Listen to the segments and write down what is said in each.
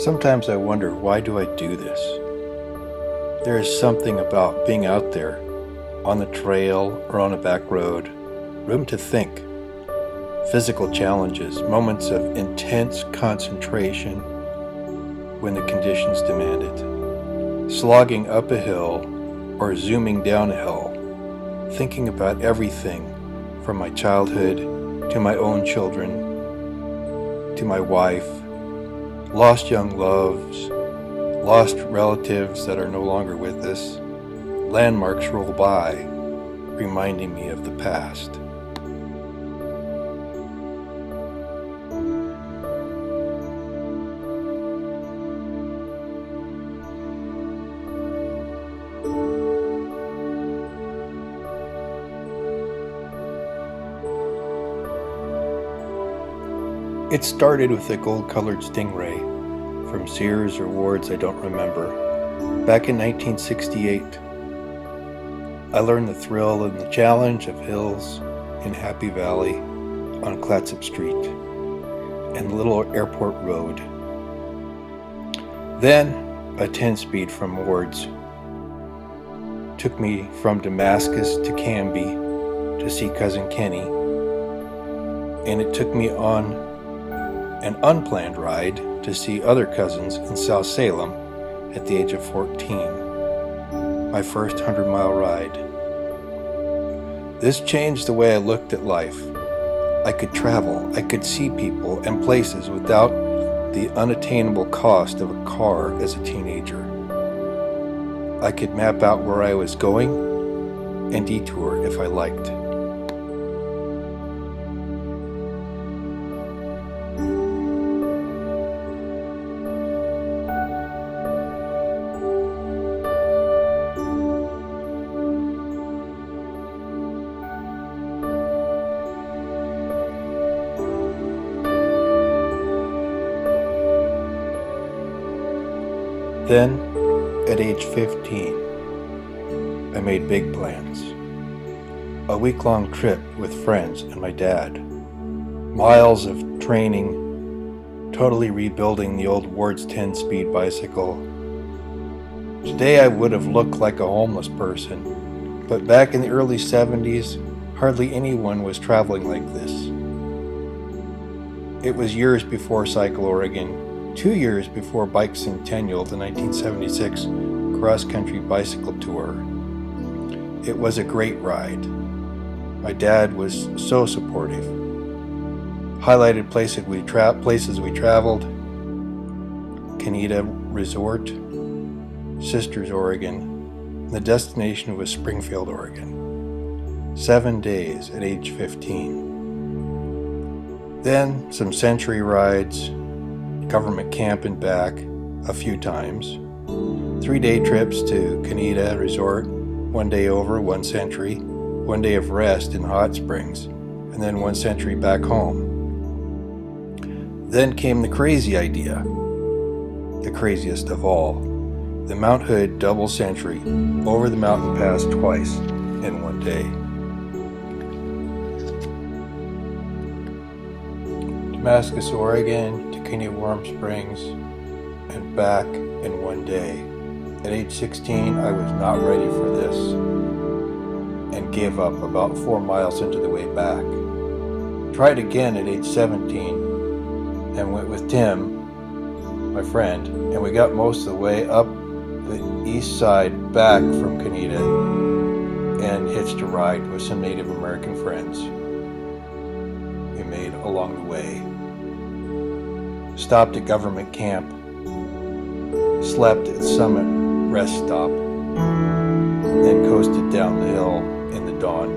Sometimes I wonder, why do I do this? There is something about being out there, on the trail or on a back road, room to think, physical challenges, moments of intense concentration when the conditions demand it, slogging up a hill or zooming down a hill, thinking about everything from my childhood to my own children, to my wife, lost young loves, lost relatives that are no longer with us. Landmarks roll by, reminding me of the past. It started with a gold-colored stingray from Sears or Ward's, I don't remember. Back in 1968, I learned the thrill and the challenge of hills in Happy Valley on Clatsop Street and Little Airport Road. Then a 10-speed from Ward's took me from Damascus to Canby to see Cousin Kenny, and it took me on an unplanned ride to see other cousins in South Salem at the age of 14, my first 100-mile ride. This changed the way I looked at life. I could travel, I could see people and places without the unattainable cost of a car as a teenager. I could map out where I was going and detour if I liked. Then, at age 15, I made big plans. A week-long trip with friends and my dad. Miles of training, totally rebuilding the old Ward's 10-speed bicycle. Today I would have looked like a homeless person, but back in the early 70s, hardly anyone was traveling like this. It was years before Cycle Oregon, 2 years before Bike Centennial, the 1976 cross-country bicycle tour. It was a great ride. My dad was so supportive. Highlighted places we traveled: Canida Resort, Sisters, Oregon. The destination was Springfield, Oregon. 7 days at age 15. Then some Century rides, government camp and back a few times. 3-day trips to Canida Resort, 1 day over, 1 Century, 1 day of rest in Hot Springs, and then 1 Century back home. Then came the crazy idea, the craziest of all, the Mount Hood double Century, over the mountain pass twice in 1 day. Damascus, Oregon, to Kenny Warm Springs, and back in 1 day. At age 16, I was not ready for this and gave up about 4 miles into the way back. Tried again at age 17 and went with Tim, my friend, and we got most of the way up the east side back from Canida and hitched a ride with some Native American friends we made along the way. Stopped at government camp, slept at Summit rest stop, then coasted down the hill in the dawn.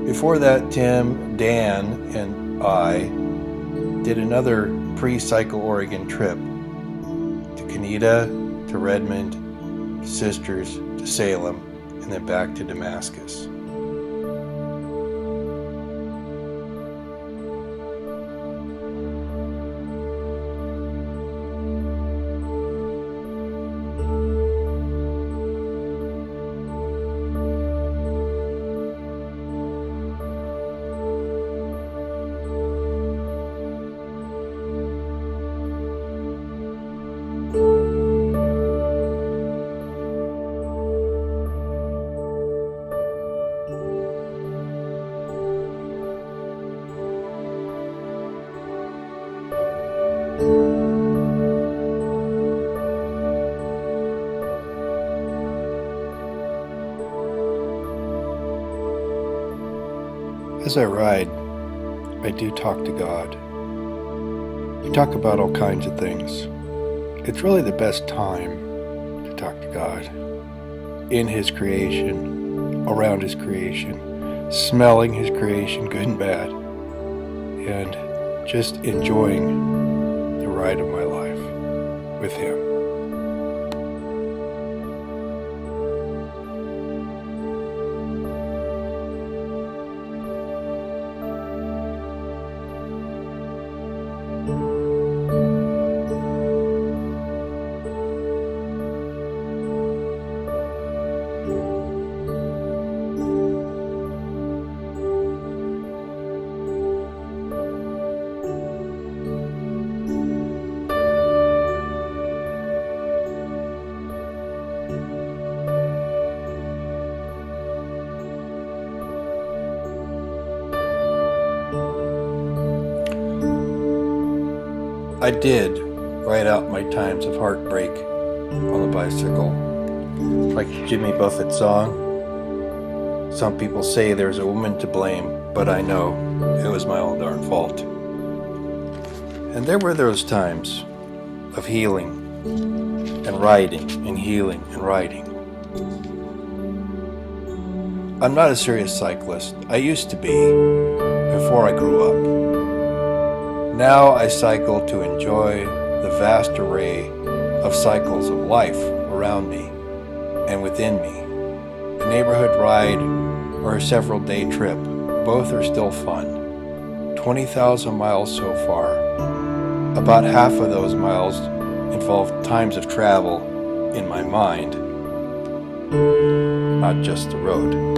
Before that, Tim, Dan, and I did another pre-Cycle Oregon trip to Canida, to Redmond, to Sisters, to Salem, and then back to Damascus. As I ride, I do talk to God. We talk about all kinds of things. It's really the best time to talk to God. In His creation, around His creation, smelling His creation, good and bad, and just enjoying the ride of my life with Him. I did write out my times of heartbreak on the bicycle, like Jimmy Buffett's song. Some people say there's a woman to blame, but I know it was my own darn fault. And there were those times of healing and riding and healing and riding. I'm not a serious cyclist. I used to be before I grew up. Now I cycle to enjoy the vast array of cycles of life around me and within me. A neighborhood ride or a several-day trip, both are still fun. 20,000 miles so far. About half of those miles involve times of travel in my mind, not just the road.